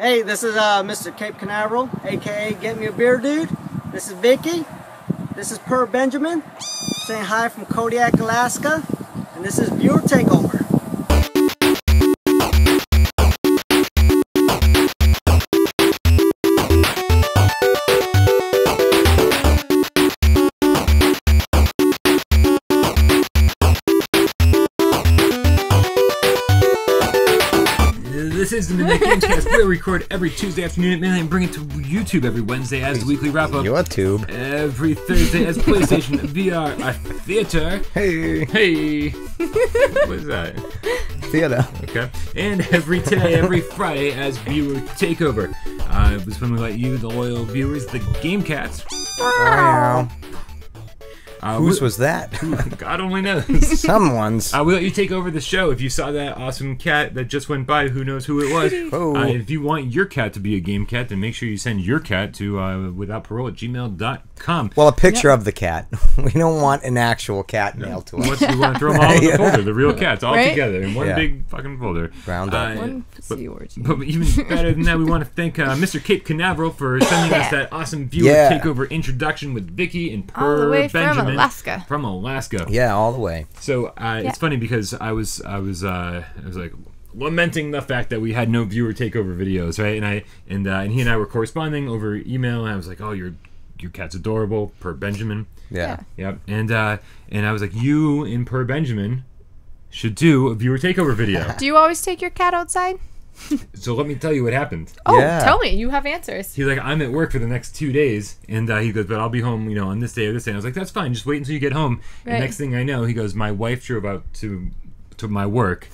Hey, this is Mr. Cape Canaveral, aka Get Me a Beer Dude. This is Vicky. This is Per Benjamin, saying hi from Kodiak, Alaska. And this is Viewer Takeover. This is the Midnight GamesCast. We record every Tuesday afternoon at midnight and bring it to YouTube every Wednesday as the weekly wrap-up. YouTube. Every Thursday as PlayStation VR, a theater. Hey. Hey. What is that? Theater. Okay. And every Friday as Viewer Takeover. It was when we let you, the loyal viewers, the GameCats. Wow. Whose was that? God only knows. Someone's. We let you take over the show. If you saw that awesome cat that just went by, who knows who it was. Oh. If you want your cat to be a game cat, then make sure you send your cat to withoutparole@gmail.com. Well, a picture of the cat. We don't want an actual cat mailed to us. We want to throw them all in the folder, the real cats, all together in one Yeah. big fucking folder. Ground up. But even better than that, we want to thank Mr. Cape Canaveral for sending us that awesome viewer takeover introduction with Vicky and Per all the way Benjamin. From Alaska. Yeah, all the way. So it's funny because I was like lamenting the fact that we had no viewer takeover videos, right? And he and I were corresponding over email, and I was like, "Oh, your cat's adorable, Per Benjamin." Yeah. Yep. And I was like, "You and Per Benjamin should do a viewer takeover video." Do you always take your cat outside? So let me tell you what happened. Oh, Yeah. tell me. You have answers. He's like, I'm at work for the next 2 days, and he goes, but I'll be home, on this day or this day. And I was like, that's fine. Just wait until you get home. Right. And next thing I know, he goes, my wife drove out to my work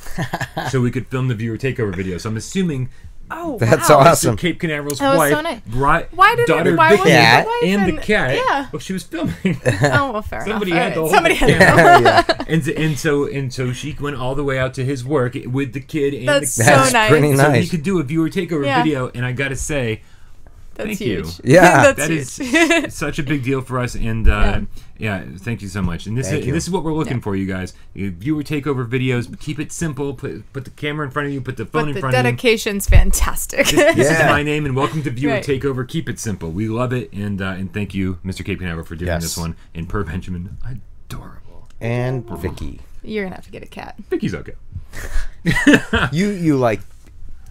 so we could film the viewer takeover video. So I'm assuming. Oh, That's wow. awesome. Cape Canaveral's That was wife so nice. brought Why daughter wasn't Vicky the wife and the cat. Yeah. Well, she was filming. Oh, well, fair Somebody enough. had to hold Somebody the had to camera. Yeah. And so she went all the way out to his work with the kid and That's the so cat. That's nice. pretty So nice. he could do a viewer takeover video, and I gotta say, That's thank huge. you. Yeah. That's That huge. is such a big deal for us, and thank you so much. And this is what we're looking for, you guys. Viewer takeover videos. Keep it simple. Put the camera in front of you. Put the phone in front of you. The dedication's fantastic. This is Yeah. my name, and welcome to Viewer Right. Takeover. Keep it simple. We love it, and thank you, Mr. Cape Canaveral, for doing this one. And Per Benjamin, adorable. And Vicky. You're going to have to get a cat. Vicky's okay. You like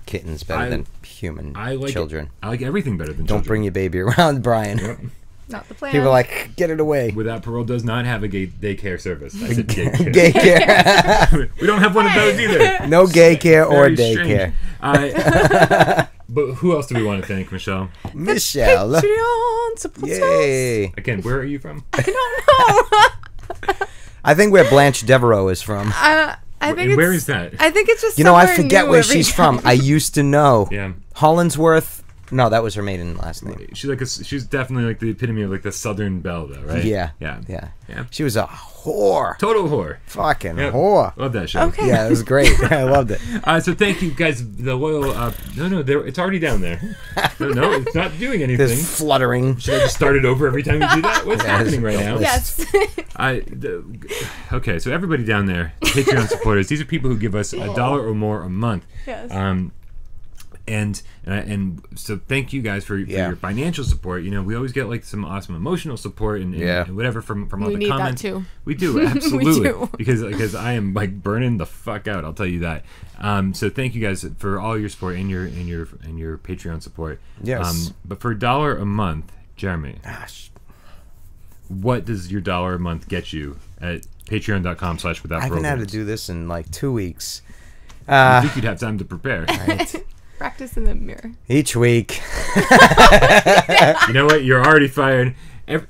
kittens better than human children. I like everything better than Don't children. bring your baby around, Brian. Yep. Not the plan. People are like, get it away. Without Parole does not have a gay daycare service. I said daycare. Gay care. We don't have one of those either. No gay care or Very strange. daycare. But who else do we want to thank, Michelle? Michelle. Patreon supporters. Yay. Again, where are you from? I don't know. I think where Blanche Devereaux is from. I think And it's, where is that? I think it's just You know, I somewhere forget new where every she's from. I used to know. Yeah. Hollinsworth. No, that was her maiden last name. She's definitely like the epitome of like the Southern belle, though, right? Yeah. Yeah. Yeah. Yeah. She was a whore. Total whore. Fucking Yep. whore. Love that show. Okay. Yeah, it was great. I loved it. So thank you guys, the loyal. It's already down there. No, it's not doing anything. There's fluttering. Should I just start it over every time you do that? What's happening right now? Yes. Okay, so everybody down there, Patreon supporters, these are people who give us $1 or more a month. Yes. And so thank you guys for your financial support. We always get like some awesome emotional support and whatever from all the need comments. that too. We do, absolutely. We do. because I am like burning the fuck out. I'll tell you that. So thank you guys for all your support and your Patreon support. Yes. But for $1 a month, Jeremy, Gosh. what does your $1 a month get you at patreon.com/withoutparole? I haven't had to do this in like 2 weeks. I think you'd have time to prepare. Right. Practice in the mirror. Each week. You know what? You're already fired.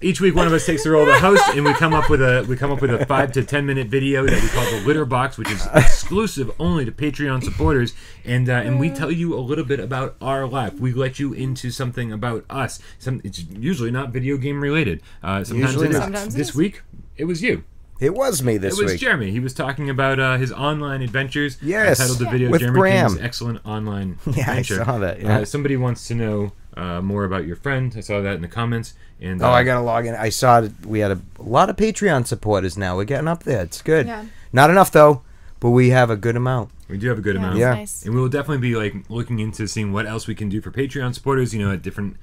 Each week, one of us takes the role of the host, and we come up with a 5 to 10 minute video that we call the Litter Box, which is exclusive only to Patreon supporters, and we tell you a little bit about our life. We let you into something about us. It's usually not video game related. Sometimes Usually it is. not. Sometimes it This is. week, it was you. It was me this It was week. Jeremy. He was talking about his online adventures. Yes. I titled the video With Jeremy Graham. King's Excellent Online Yeah, I Adventure. saw that, yeah. Somebody wants to know more about your friend. I saw that in the comments. And I gotta log in. I saw that we had a lot of Patreon supporters now. We're getting up there. It's good. Yeah. Not enough though. but we have a good amount. We do have a good amount. Yeah. Nice. And we will definitely be like looking into seeing what else we can do for Patreon supporters. You know, at different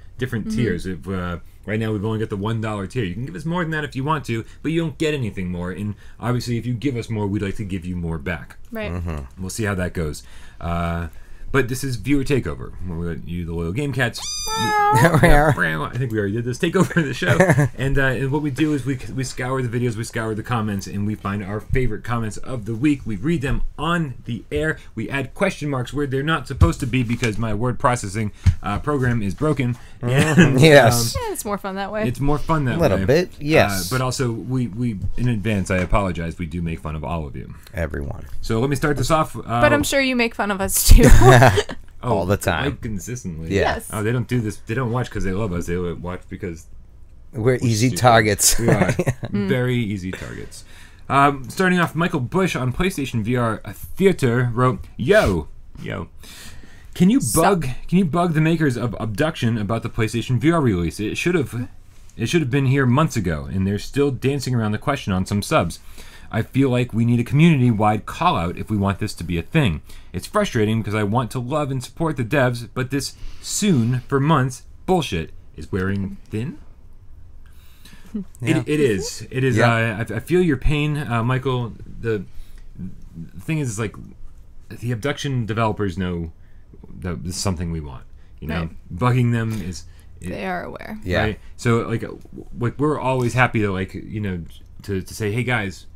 tiers. If right now we've only got the $1 tier, you can give us more than that if you want to, but you don't get anything more. And obviously, if you give us more, we'd like to give you more back. Right. We'll see how that goes. But this is Viewer Takeover. We're you, the loyal Game Cats. I think we already did this. Take over the show. And what we do is we scour the videos, we scour the comments, and we find our favorite comments of the week. We read them on the air. We add question marks where they're not supposed to be because my word processing program is broken. And, Yes. Yeah, it's more fun that way. it's more fun that A way. little bit, yes. But also, we in advance, I apologize. We do make fun of all of you. Everyone. So let me start this off. but I'm sure you make fun of us too. All the time. Like consistently. Yeah. Yes. Oh, they don't do this. They don't watch because they love us. They watch because We're easy stupid. targets. we are very easy targets. Starting off, Michael Bush on PlayStation VR Theater wrote, "Yo, can you bug the makers of Abduction about the PlayStation VR release? It should have been here months ago, and they're still dancing around the question on some subs. I feel like we need a community-wide call-out if we want this to be a thing. It's frustrating because I want to love and support the devs, but this soon for months bullshit is wearing thin." Yeah. It is. Yeah. I feel your pain, Michael. The thing is, like, the Abduction developers know that this is something we want. You know, bugging them is. They are aware. Yeah. Right? So like we're always happy to to say, hey guys,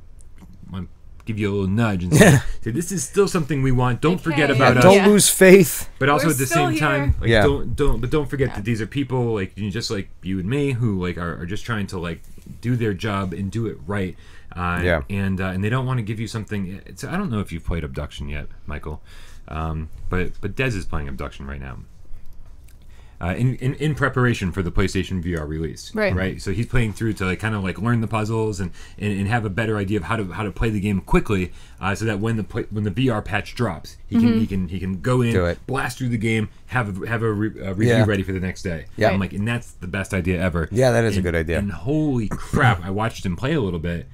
I want to give you a little nudge and say this is still something we want. Don't forget Okay. about us. Don't lose faith. But also We're at the still same time, here. don't forget that these are people like just like you and me who like are just trying to like do their job and do it right. And they don't want to give you something. I don't know if you've played Abduction yet, Michael, but Dez is playing Abduction right now. In preparation for the PlayStation VR release, right? So he's playing through to like kind of like learn the puzzles and have a better idea of how to play the game quickly, so that when the VR patch drops, he can go in, blast through the game, have a review ready for the next day. Yeah, I'm like, and that's the best idea ever. Yeah, that is a good idea. And holy crap, I watched him play a little bit.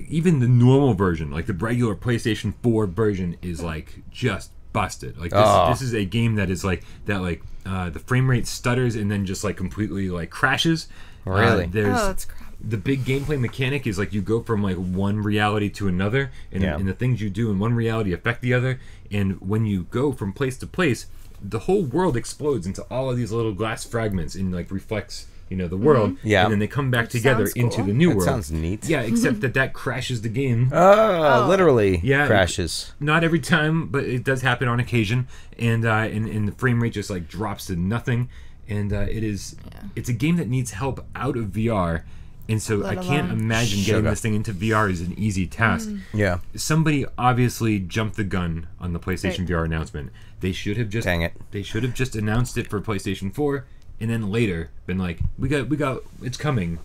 Even the normal version, like the regular PlayStation 4 version, is like just busted. Like this is a game that is like that. Like the frame rate stutters and then just like completely like crashes. Really? That's crap. The big gameplay mechanic is like you go from like one reality to another, and the things you do in one reality affect the other. And when you go from place to place, the whole world explodes into all of these little glass fragments and like reflects the world. Yeah. And then they come back together sounds into cool. the new That world. sounds neat. Yeah, except that crashes the game. Literally crashes. Not every time, but it does happen on occasion, and the frame rate just like drops to nothing, and it's a game that needs help out of VR, and so I can't imagine getting this thing into VR is an easy task. Yeah. Somebody obviously jumped the gun on the PlayStation VR announcement. They should have just They should have just announced it for PlayStation 4, and then later been like, we got it's coming,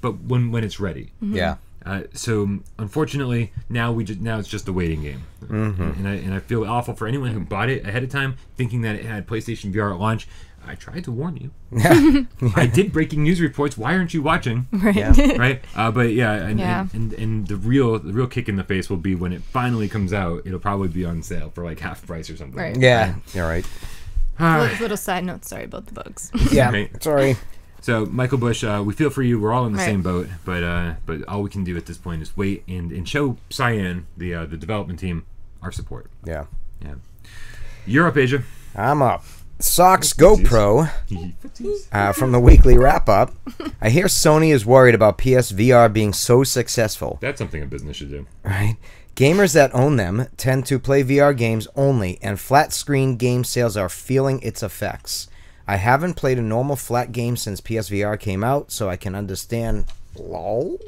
but when it's ready. Yeah. So unfortunately, now it's just a waiting game, and I feel awful for anyone who bought it ahead of time, thinking that it had PlayStation VR at launch. I tried to warn you. I did breaking news reports. Why aren't you watching? Right. Yeah. Right. But and the real kick in the face will be when it finally comes out. It'll probably be on sale for like half price or something. Right. Yeah. You're right. Little side note. Sorry about the bugs. Yeah. Right. Sorry. So Michael Bush, we feel for you. We're all in the same boat, but all we can do at this point is wait and show Cyan, the development team, our support. Yeah. Yeah. Europe, Asia. I'm up. Socks GoPro from the weekly wrap-up. I hear Sony is worried about PSVR being so successful. That's something a business should do. Right. Gamers that own them tend to play VR games only, and flat-screen game sales are feeling its effects. I haven't played a normal flat game since PSVR came out, so I can understand. LOL?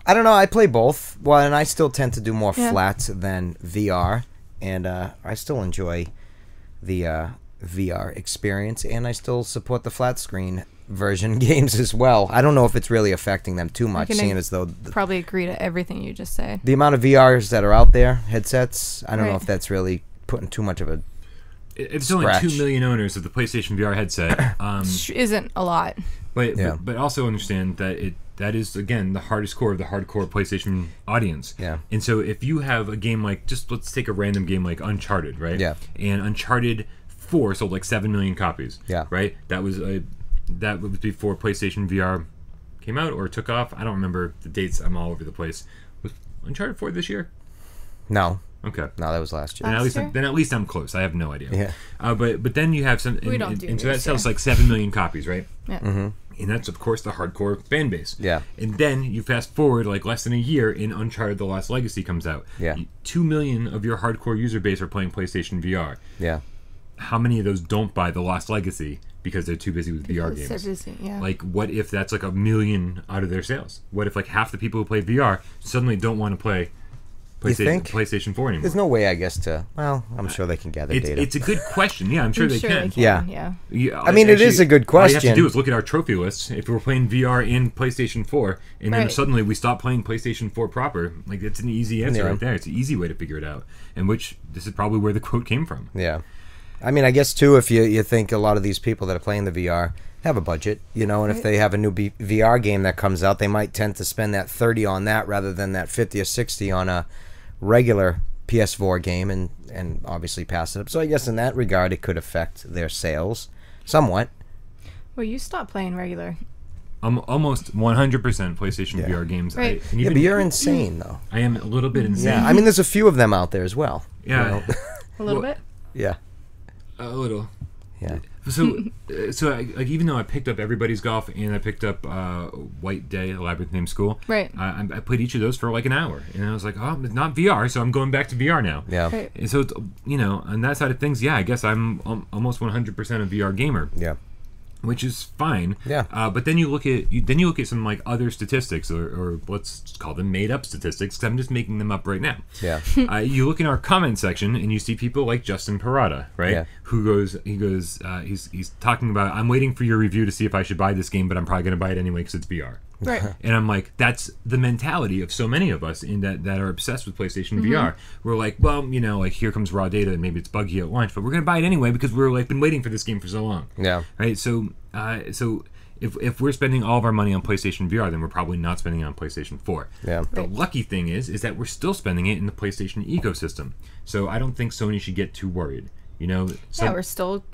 I don't know. I play both. Well, and I still tend to do more flat than VR, and I still enjoy the VR experience, and I still support the flat screen version games as well. I don't know if it's really affecting them too much, seeing as though probably agree to everything you just said. The amount of VRs that are out there, headsets, I don't know if that's really putting too much of a It's only 2 million owners of the PlayStation VR headset. Isn't a lot. But also understand that that is, again, the hardest core of the hardcore PlayStation audience. Yeah. And so if you have a game like, just let's take a random game like Uncharted, right? Yeah. And Uncharted 4 sold like 7 million copies. Yeah. Right? That was before PlayStation VR came out or took off. I don't remember the dates. I'm all over the place. Was Uncharted 4 this year? No. Okay. No, that was last year. Then at least I'm close. I have no idea. Yeah. But then you have some, We don't do and so that years, sells yeah. like 7 million copies, right? Yeah. Mm-hmm. And that's of course the hardcore fan base. Yeah. And then you fast forward like less than a year, and Uncharted: The Lost Legacy comes out. Yeah. 2 million of your hardcore user base are playing PlayStation VR. Yeah. How many of those don't buy The Lost Legacy because they're too busy with VR games? So busy, yeah. Like, what if that's like 1 million out of their sales? What if like half the people who play VR suddenly don't want to play PlayStation 4 anymore? There's no way, I guess, well, I'm sure they can gather data. It's a good question. Yeah, I'm sure they can. Yeah. Yeah, I mean, it is a good question. All you have to do is look at our trophy lists. If we're playing VR and PlayStation 4, and then Right. suddenly we stop playing PlayStation 4 proper, like it's an easy answer Yeah. right there. It's an easy way to figure it out. And this is probably where the quote came from. Yeah. I mean, I guess, too, if you think a lot of these people that are playing the VR have a budget, and if they have a new VR game that comes out, they might tend to spend that 30 on that rather than that 50 or 60 on a regular PS4 game and obviously pass it up. So I guess in that regard, it could affect their sales somewhat. Well, you stopped playing regular. I'm almost 100% PlayStation VR games. Right. And Yeah, even, but you're insane, though. I am a little bit insane. Yeah, I mean, there's a few of them out there as well. Yeah. A little Well, bit? Yeah. A little. Yeah. So like even though I picked up Everybody's Golf and I picked up White Day, a Labyrinth Named School, Right. I played each of those for like an hour, and I was like, oh, it's not VR, so I'm going back to VR now. Yeah. Right. And so it's, on that side of things, yeah, I guess I'm almost 100% a VR gamer. Yeah. Which is fine. Yeah. But then you look at some like other statistics, or let's call them made up statistics, because I'm just making them up right now. Yeah. You look in our comment section and you see people like Justin Parada, right? Yeah. He's talking about, I'm waiting for your review to see if I should buy this game, but I'm probably going to buy it anyway because it's VR. Right. And I'm like, that's the mentality of so many of us in that are obsessed with PlayStation VR. We're like, well, like here comes raw data and maybe it's buggy at launch, but we're going to buy it anyway because we're like been waiting for this game for so long. Yeah. Right? So if we're spending all of our money on PlayStation VR, then we're probably not spending it on PlayStation 4. Yeah. The lucky thing is that we're still spending it in the PlayStation ecosystem. So I don't think Sony should get too worried. Yeah, we're still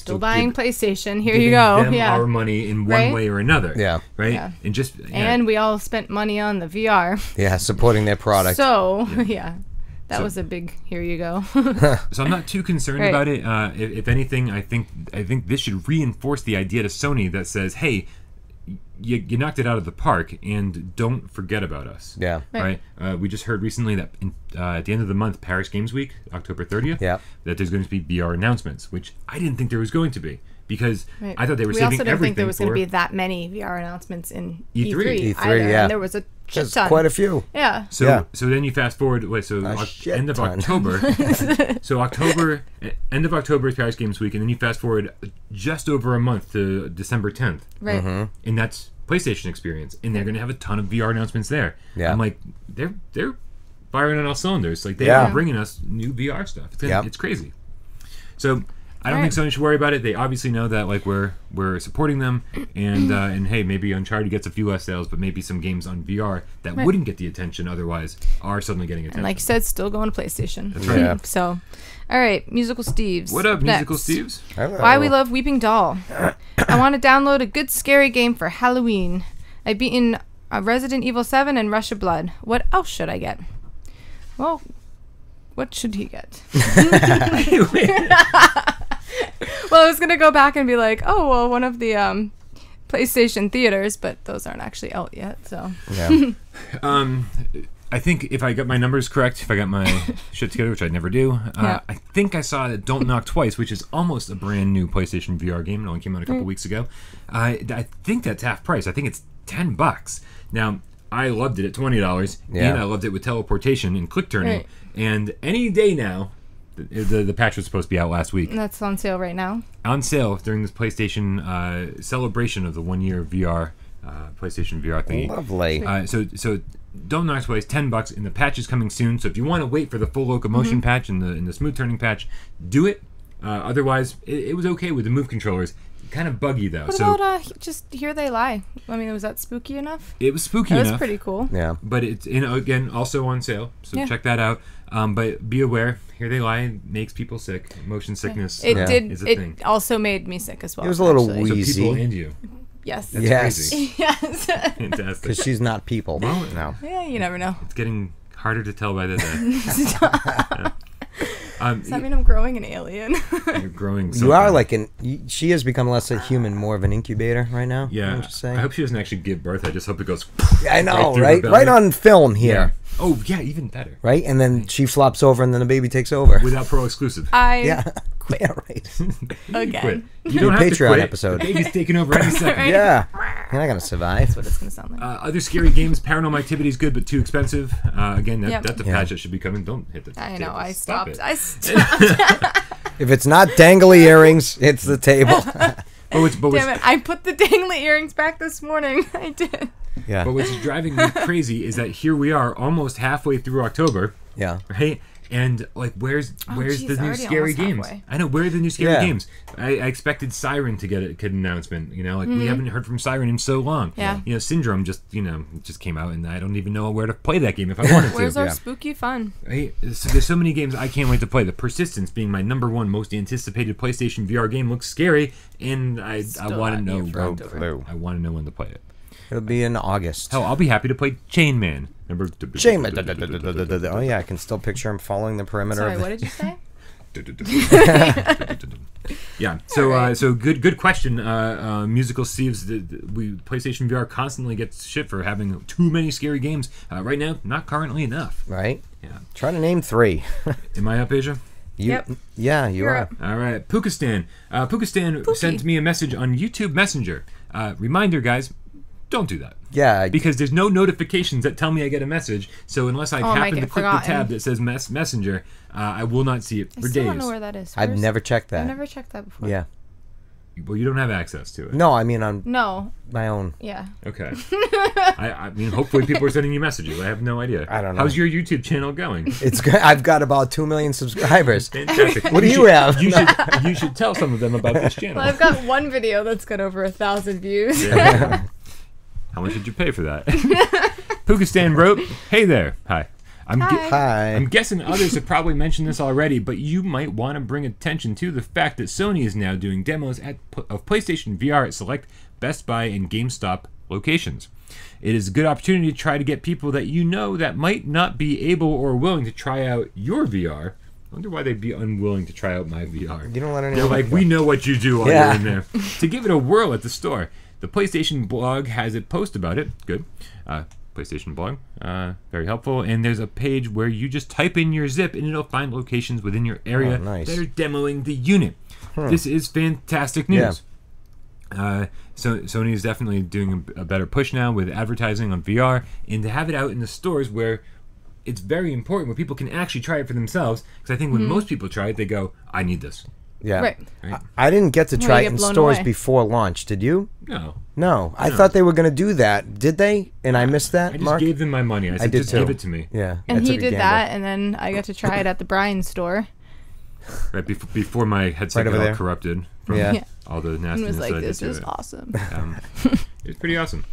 give- buying PlayStation. Here giving you go. them Yeah. our money in one Right? way or another. Yeah. Right? Yeah. And just And we all spent money on the VR. Yeah, supporting their product. So, yeah. That So- was a big here you go. So I'm not too concerned Right. about it. If anything, I think this should reinforce the idea to Sony that says, "Hey, you knocked it out of the park, and don't forget about us." Yeah. Right. We just heard recently that at the end of the month, Paris Games Week, October 30th, Yeah. that there's going to be VR announcements, which I didn't think there was going to be because Right. I thought they were We saving also didn't everything think there was for going to be that many VR announcements in E3. E3 either. yeah. And there was a shit There's ton. quite a few. Yeah. So Yeah. so then you fast forward. Wait, so shit end of ton. October. So end of October is Paris Games Week, and then you fast forward just over a month to December 10th, Right. and that's PlayStation Experience, and they're going to have a ton of VR announcements there. Yeah. I'm like, they're firing on all cylinders. Like they Yeah. are bringing us new VR stuff. Yep. It's crazy. So I don't Right. think Sony should worry about it. They obviously know that like we're supporting them, and hey, maybe Uncharted gets a few less sales, but maybe some games on VR that Right. wouldn't get the attention otherwise are suddenly getting attention. And like you said, still going to PlayStation. That's right. Yeah. So, all right, Musical Steves. What up, Musical Next. Steves? Why We Love Weeping Doll. I want to download a good scary game for Halloween. I've beaten Resident Evil 7 and Rush of Blood. What else should I get? Well, what should he get? Well, I was going to go back and be like, oh, well, one of the PlayStation theaters, but those aren't actually out yet, so. Yeah. I think if I got my numbers correct, if I got my shit together, which I never do, Yeah. I think I saw that Don't Knock Twice, which is almost a brand new PlayStation VR game. It only came out a couple weeks ago. I think that's half price. I think it's $10. Now, I loved it at $20, Yeah. and I loved it with teleportation and click turning. Right. And any day now, the patch was supposed to be out last week. That's on sale right now. On sale during this PlayStation celebration of the 1 year VR, PlayStation VR thingy. Lovely. So Don't Knock Twice, $10, and the patch is coming soon. So if you want to wait for the full locomotion patch and the smooth turning patch, do it. Otherwise, it was okay with the move controllers. kind of buggy though. What So about just Here They Lie? I mean, was that spooky enough? it was spooky That enough. was pretty cool. Yeah. But it's again also on sale, so Yeah. check that out. But be aware, Here They Lie makes people sick. Motion sickness It Yeah. did. is a It thing. also made me sick as well. It was a little actually. So wheezy. people and you. Yes. That's Yes. crazy. Yes. Fantastic. Because she's not people. Well, No. Yeah, you never know. It's getting harder to tell by the day. Does that mean I'm growing an alien? You're growing. You are something. like she has become less a human, more of an incubator right now. Yeah. I'm just saying. I hope she doesn't actually give birth. I just hope it goes. I know, through her right? belly. Right on film Yeah. here, Oh yeah, even better. right? And then she flops over, and then the baby takes over. Without Pro exclusive. I Yeah. quit Yeah, right. again. Quit. You don't have to Patreon quit. episode. The baby's taking over any second. Right. Yeah. You're not gonna survive. That's what it's gonna sound like. Other scary games, Paranormal Activity is good, but too expensive. Again, Yep. that's a Yeah. patch that should be coming. Don't hit the I know. table. I Stop stopped. it. I stopped. If it's not dangly earrings, it's the table. Damn it! I put the dangly earrings back this morning. I did. Yeah. But what's driving me crazy is that here we are, almost halfway through October, Yeah. right? And like, where's geez, the new already scary almost games? halfway. I know, where are the new scary Yeah. games? I expected Siren to get an announcement. You know, like we haven't heard from Siren in so long. Mm-hmm. Yeah. You know, Syndrome just came out, and I don't even know where to play that game if I wanted Where's to. our Yeah. spooky fun? Right? There's so many games I can't wait to play. The Persistence being my #1 most anticipated PlayStation VR game looks scary, and I Still want to not know. here for October. Clue. I want to know when to play it. It'll be in August. Hell, I'll be happy to play Chain Man. Remember? Shame. Oh yeah, I can still picture him following the perimeter Sorry, of the... what did you say? Yeah. So Alright. so good question. Musical Steve's PlayStation VR constantly gets shit for having too many scary games. Right now, not currently enough. Right? Yeah. Try to name 3. Am I up, Asia? Yep. Yeah, you You're are. up. All right. Bukistan. Bukistan Pookie. sent me a message on YouTube Messenger. Reminder, guys, don't do that. Yeah. Because there's no notifications that tell me I get a message. So unless I Oh, I might happen to get click the forgotten. tab that says Messenger, I will not see it I for still days. don't know where that is. I've Where's- never checked that. I've never checked that before. Yeah. Well, you don't have access to it. No, I mean on No. my own. Yeah. Okay. I mean, hopefully people are sending you messages. I have no idea. I don't know. How's your YouTube channel going? It's good. I've got about 2 million subscribers. Fantastic. What do you should- have? You should tell some of them about this channel. Well, I've got one video that's got over 1,000 views. Yeah. How much did you pay for that? Pukistan wrote, "Hey there. Hi. Hi. I'm guessing others have probably mentioned this already, but you might want to bring attention to the fact that Sony is now doing demos of PlayStation VR at select Best Buy and GameStop locations. It is a good opportunity to try to get people that you know that might not be able or willing to try out your VR. I wonder why they'd be unwilling to try out my VR. You don't let They're anyone... like, we know what you do while Yeah. you're in there. To give it a whirl at the store. The PlayStation blog has a post about it. Good. PlayStation blog. Very helpful. And there's a page where you just type in your zip and it'll find locations within your area Oh, nice. that are demoing the unit. This is fantastic news. So Sony is definitely doing a better push now with advertising on VR, and to have it out in the stores where it's very important where people can actually try it for themselves. Because I think when most people try it, they go, "I need this." Yeah. Right. I didn't get to Well, try you it get in blown stores away. before launch. Did you? No, No. I thought they were going to do that. Did they? And I missed that, I just Mark? gave them my money. I said, did just too. give it to me. Yeah. And I he took a did gamble. that, and then I got to try it at the Brian store. Right before my headset Right over got all there. corrupted from Yeah. Yeah. all the And nastiness was like, that I did this to is it. awesome. It was pretty awesome.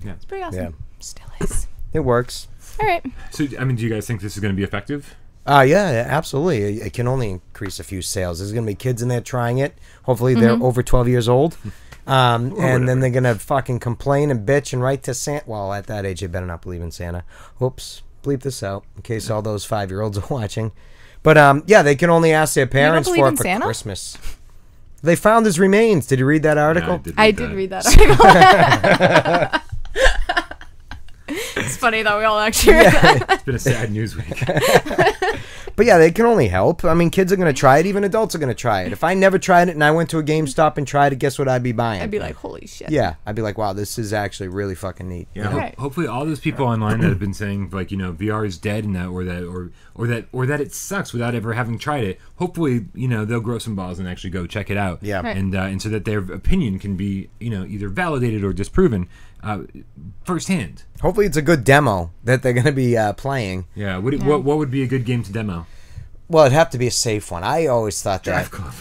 It's pretty awesome. Yeah. Still is. It works. All right. So, I mean, do you guys think this is going to be effective? Yeah, absolutely. It can only increase a few sales. There's going to be kids in there trying it. Hopefully they're over 12 years old. And then they're going to fucking complain and bitch and write to Santa. Well, at that age, they better not believe in Santa. Oops. Bleep this out in case all those 5-year-olds are watching. But, yeah, they can only ask their parents believe for in it for Santa? Christmas. They found his remains. Did you read that article? I did read that article. It's funny that we all actually read that. It's been a sad news week. But yeah, they can only help. I mean, kids are going to try it. Even adults are going to try it. If I never tried it and I went to a GameStop and tried it, guess what I'd be buying? I'd be like, holy shit. Yeah, I'd be like, wow, this is actually really fucking neat. Yeah, Right. hopefully all those people online that have been saying like, you know, VR is dead and that or that it sucks without ever having tried it. Hopefully, you know, they'll grow some balls and actually go check it out. Yeah. Right. And so that their opinion can be, you know, either validated or disproven firsthand. Hopefully it's a good demo that they're going to be playing. Yeah. What would be a good game to demo? Well, it'd have to be a safe one. I always thought Drive that. Club.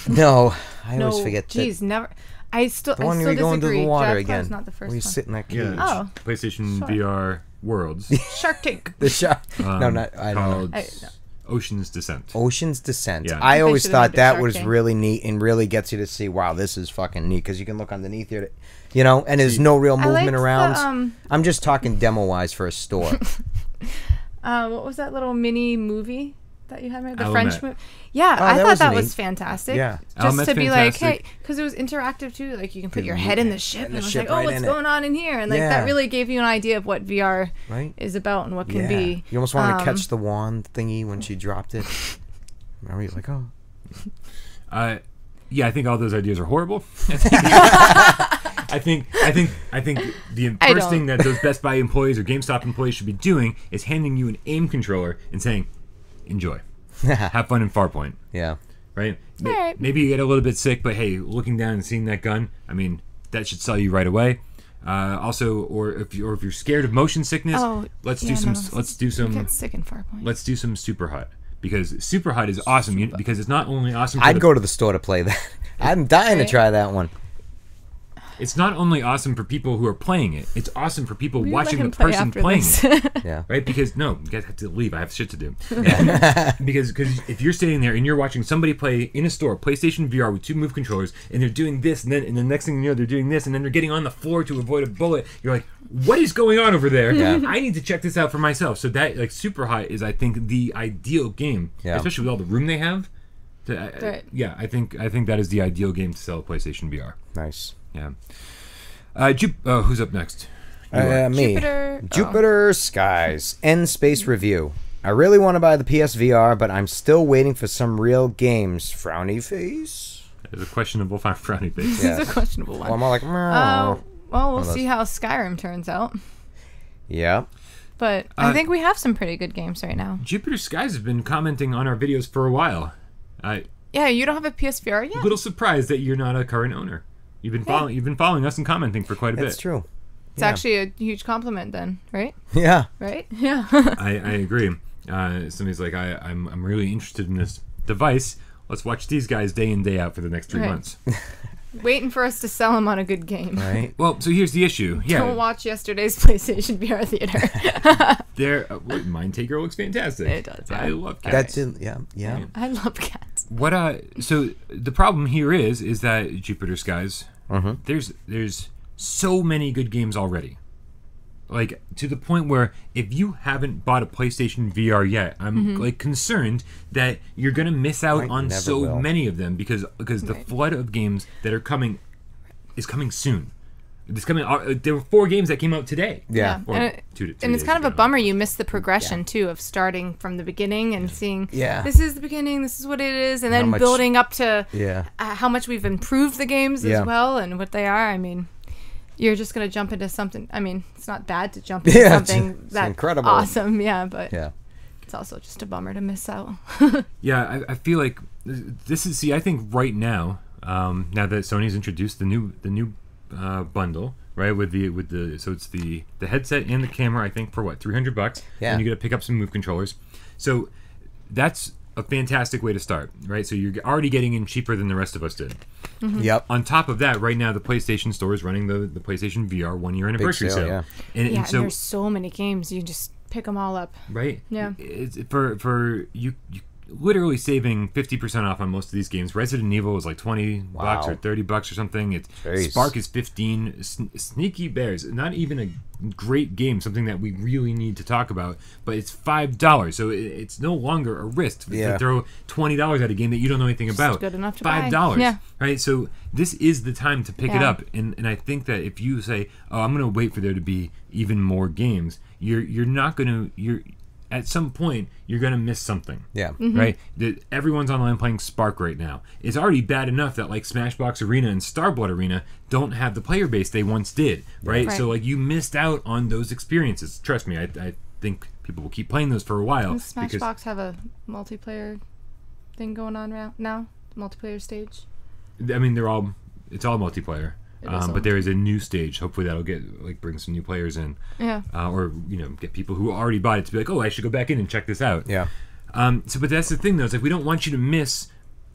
No, I No, always forget that. geez, never. I still The one where disagree. you go into the water Jack Flash again. not the first where you one. sit in that cage. Yeah. Oh. PlayStation Sure. VR Worlds. Shark Tank. The shark. No, not. I don't know. called Ocean's Descent. Ocean's Descent. Yeah. I They always should've thought named it that Shark was Tank. really neat and really gets you to see, wow, this is fucking neat because you can look underneath here, you know, and there's no real movement liked around. the, I'm just talking demo wise for a store. What was that little mini movie that you had? The Alamet. French movie. Yeah, Oh, I that thought was that neat. was fantastic. Yeah. Just Alamet's to be like, fantastic. hey, because it was interactive too. Like you can put Good your move. head in the ship And and, the it was ship like, oh, right what's in it. going on in here? And like Yeah. that really gave you an idea of what VR Right? is about and what can Yeah. be. You almost want to catch the wand thingy when she dropped it. Remember, you're like, oh. Yeah, I think all those ideas are horrible. I think the I first don't. thing that those Best Buy employees or GameStop employees should be doing is handing you an aim controller and saying, "Enjoy, have fun in Farpoint." Yeah. Right? Alright. Maybe you get a little bit sick, but hey, looking down and seeing that gun, I mean, that should sell you right away. Also, or if you're scared of motion sickness, let's do Get sick in Farpoint. some Super Hot. Because Super Hot is awesome. Because it's not only awesome. I'd go to the store to play that. I'm dying to Right. try that one. It's not only awesome for people who are playing it. It's awesome for people Will you watching let him the play person after playing this? it. Yeah. Right? Because no, you guys have to leave. I have shit to do. because if you're sitting there and you're watching somebody play in a store PlayStation VR with 2 Move controllers and they're doing this and the next thing you know they're doing this and then they're getting on the floor to avoid a bullet, you're like, what is going on over there? Yeah. I need to check this out for myself. So that like Super Hot is I think the ideal game, Yeah. especially with all the room they have. Right. Yeah, I think that is the ideal game to sell a PlayStation VR. Nice. Yeah. Who's up next? Me. Jupiter. Jupiter Skies. End Space Review. I really want to buy the PSVR, but I'm still waiting for some real games. Frowny face. There's a questionable frowny face. Yeah. It's a questionable one. Well, I'm all like, Well, we'll of those. see how Skyrim turns out. yeah. But I think we have some pretty good games right now. Jupiter Skies have been commenting on our videos for a while. Yeah, you don't have a PSVR yet? Little surprised that you're not a current owner. You've been following us and commenting for quite a bit. That's true. It's actually a huge compliment then, right? Yeah. Right? Yeah. I agree. Somebody's like, I'm really interested in this device. Let's watch these guys day in, day out for the next 3 Right. months. Waiting for us to sell them on a good game. Right. Well, so here's the issue. Don't Yeah, watch yesterday's PlayStation VR theater. Mind Taker looks fantastic. It does, yeah. I love cats. That's it. Yeah. Yeah. I love cats. So the problem here is that Jupiter Skies, Mm-hmm. there's so many good games already. Like to the point where if you haven't bought a PlayStation VR yet, I'm like concerned that you're gonna miss out I on never so will. many of them because the Right. flood of games that are coming is coming soon. It's coming. There were 4 games that came out today. Yeah. Or And, 2 to 3 and it's days kind of a ago. bummer you miss the progression too of starting from the beginning and seeing Yeah. this is the beginning, this is what it is, and How then much- building up to Yeah. how much we've improved the games Yeah. as well and what they are. I mean, you're just gonna jump into something. I mean, it's not bad to jump into Yeah, it's- something it's that's incredible. awesome. Yeah, but Yeah. it's also just a bummer to miss out. Yeah, I feel like this is. See, I think right now, now that Sony's introduced the new bundle, right? With the so it's the headset and the camera. I think for what $300. Yeah. And you got to pick up some Move controllers. So that's a fantastic way to start, right? So you're already getting in cheaper than the rest of us did. Yep. On top of that, right now the PlayStation Store is running the PlayStation VR 1-year anniversary sale, sale. yeah. And, Yeah, and so and there's so many games. You just pick them all up. right? Yeah. It's for you literally saving 50% off on most of these games. Resident Evil is like $20 Wow. or $30 or something. It's Jeez. Spark is 15. Sneaky Bears, not even a great game, something that we really need to talk about, but it's $5. So it's no longer a risk Yeah. to throw $20 at a game that you don't know anything about. good enough to buy. $5. Yeah. Right? So this is the time to pick it Yeah. up. And I think that if you say, "Oh, I'm going to wait for there to be even more games," you're not going to at some point you're going to miss something. Yeah. Right? Everyone's online playing Spark right now. It's already bad enough that like Smashbox Arena and Starblood Arena don't have the player base they once did, right? Right. So like you missed out on those experiences. Trust me, I think people will keep playing those for a while. Does Smashbox have a multiplayer thing going on now? Multiplayer stage? I mean, it's all multiplayer. It is all But there is a new stage. Hopefully that'll bring some new players in. Yeah. Or get people who already bought it to be like, oh, I should go back in and check this out. Yeah. But that's the thing though. It's like we don't want you to miss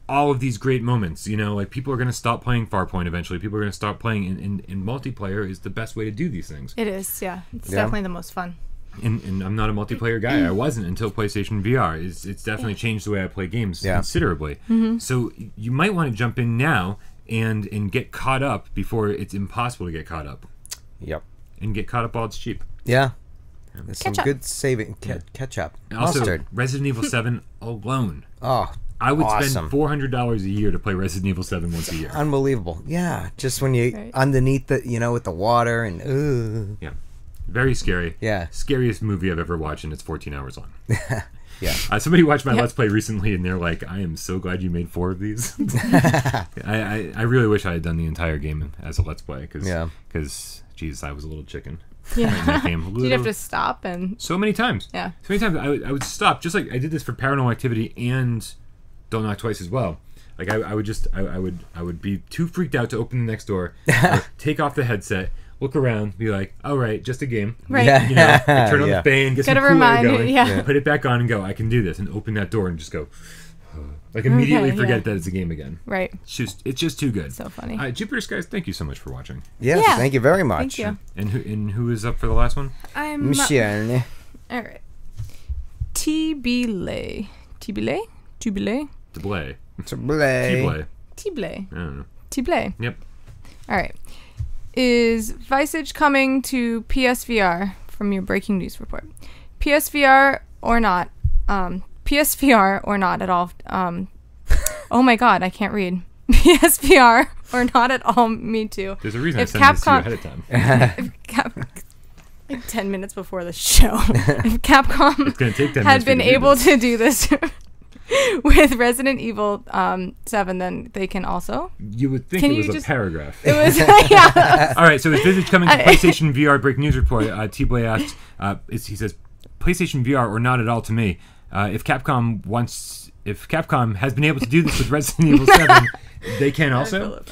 all of these great moments. You know, like people are going to stop playing Farpoint eventually. People are going to stop playing, and multiplayer is the best way to do these things. It is, yeah. It's definitely the most fun. And I'm not a multiplayer guy. I wasn't until PlayStation VR. It's definitely changed the way I play games considerably. So you might want to jump in now and get caught up before it's impossible to get caught up. Yep. And get caught up while it's cheap. Yeah. There's some Ketchup. good saving. Ketchup. Also, Mustard. Resident Evil 7 alone. Oh, I would awesome. spend $400 a year to play Resident Evil 7 once a year. Unbelievable. Yeah. Just when you underneath the, with the water and Yeah. Very scary. Yeah. Scariest movie I've ever watched, and it's 14 hours long. Yeah. Somebody watched my Let's Play recently, and they're like, I am so glad you made 4 of these. I really wish I had done the entire game as a Let's Play, because, geez, I was a little chicken. Yeah. In that game. You'd have to stop and... So many times. Yeah. So many times I would stop, just like I did this for Paranormal Activity and Don't Knock Twice as well. Like I would be too freaked out to open the next door, or take off the headset, look around, be like, all right, just a game. Right. Yeah. You know, turn on the fan, get some Gotta cool air remind you, going, put it back on and go, I can do this, and open that door and just go, like immediately forget that it's a game again. Right. It's just too good. So funny. Jupiter Skies, thank you so much for watching. Yes, Yeah. thank you very much. Thank you. And who is up for the last one? I'm... Michelle. All right. T-Belay. T-Belay? T-Belay? Deblay. Blay. T-Belay. I don't know. T-Belay. Yep. All right. Is Visage coming to PSVR from your breaking news report? PSVR or not? PSVR or not at all? Oh my god, I can't read. PSVR or not at all? Me too. There's a reason If I sent this to you Capcom- ahead of time. Like 10 minutes before the show. If Capcom It's gonna take 10 had minutes for you been to do able this. to do this with Resident Evil 7, then they can also. You would think Can it you was a just- paragraph. It was, yeah. All right, so is Visage coming to PlayStation VR breaking news report? T-Boy asks, he says, PlayStation VR or not at all to me. If Capcom has been able to do this with Resident Evil 7, they can also.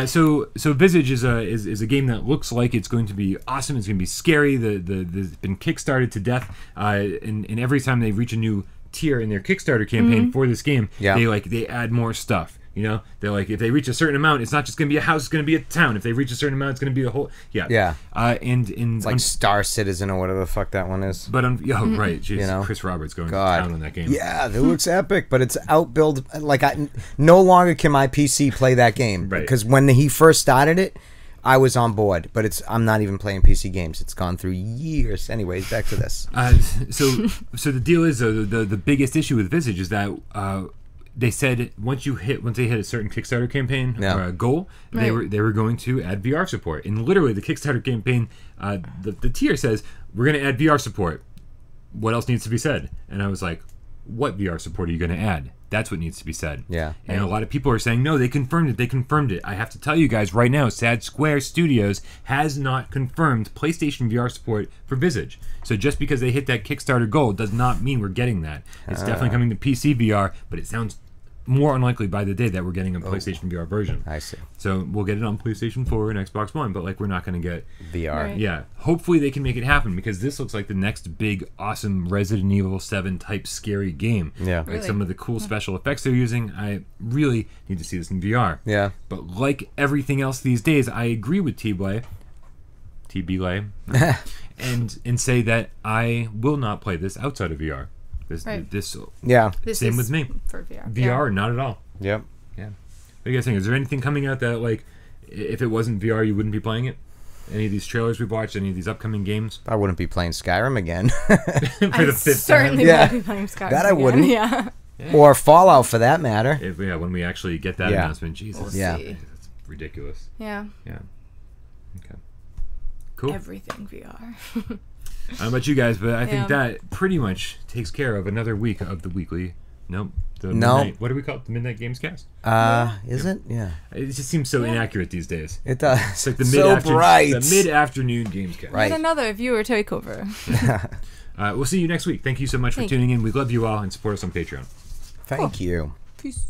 So Visage is a game that looks like it's going to be awesome. It's going to be scary. It's been kickstarted to death. And every time they reach a new tier in their Kickstarter campaign for this game, they add more stuff. You know, they're like, if they reach a certain amount, it's not just going to be a house; it's going to be a town. If they reach a certain amount, it's going to be the whole. Yeah. And It's like Star Citizen or whatever the fuck that one is. But right, jeez, Chris Roberts going to town on that game. Yeah, it looks epic, but it's outbuild. Like no longer can my PC play that game because when he first started it, I was on board. But I'm not even playing PC games. It's gone through years. Anyways, back to this. So the deal is the biggest issue with Visage is that. They said once they hit a certain Kickstarter campaign or a goal, they were going to add VR support. And literally, the Kickstarter campaign, the tier says we're going to add VR support. What else needs to be said? And I was like, what VR support are you going to add? That's what needs to be said. Yeah. And a lot of people are saying, no, they confirmed it. They confirmed it. I have to tell you guys right now, Sad Square Studios has not confirmed PlayStation VR support for Visage. So just because they hit that Kickstarter goal does not mean we're getting that. It's definitely coming to PC VR, but it sounds more unlikely by the day that we're getting a PlayStation VR version. I see. So we'll get it on PlayStation 4 and Xbox One, but we're not going to get VR. Right. Yeah. Hopefully they can make it happen because this looks like the next big, awesome Resident Evil 7 type scary game. Yeah. Like Really? some of the cool special effects they're using. I really need to see this in VR. Yeah. But like everything else these days, I agree with T-Blay, and say that I will not play this outside of VR. This Yeah. This same is with me. For VR. VR, not at all. Yep. Yeah. What do you guys think? Is there anything coming out that, like, if it wasn't VR, you wouldn't be playing it? Any of these trailers we've watched, any of these upcoming games? I wouldn't be playing Skyrim again. For the fifth time? certainly Yeah. won't be playing Skyrim That I again. wouldn't. Yeah. Or Fallout for that matter. When we actually get that announcement, Jesus. Yeah. That's ridiculous. Yeah. Yeah. Okay. Cool. Everything VR. I don't know about you guys, but I think that pretty much takes care of another week of the weekly. Midnight, what do we call it? The Midnight GamesCast? Is it? Yeah. It just seems so inaccurate these days. It does. It's like the So bright. the mid-afternoon GamesCast. Right. Yet another viewer takeover. We'll see you next week. Thank you so much for tuning in. We love you all and support us on Patreon. Thank you. Peace.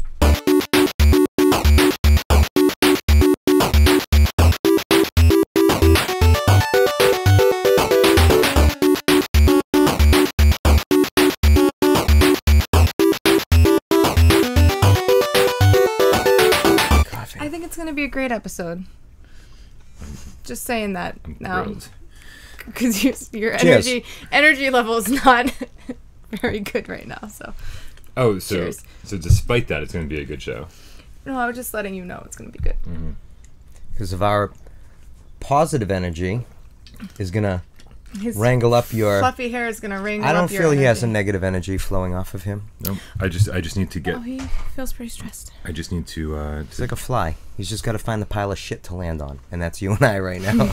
I think it's going to be a great episode. Just saying that now. Thrilled. Because your Cheers. energy level is not very good right now. So. Oh, so Cheers. Despite that, it's going to be a good show. No, I was just letting you know it's going to be good. Because of our positive energy is going to His wrangle up your... fluffy hair is going to wrangle up I don't your feel he has a energy. negative energy flowing off of him. No, I just need to get. Oh, he feels pretty stressed. I just need to. He's like a fly. He's just got to find the pile of shit to land on. And that's you and I right now.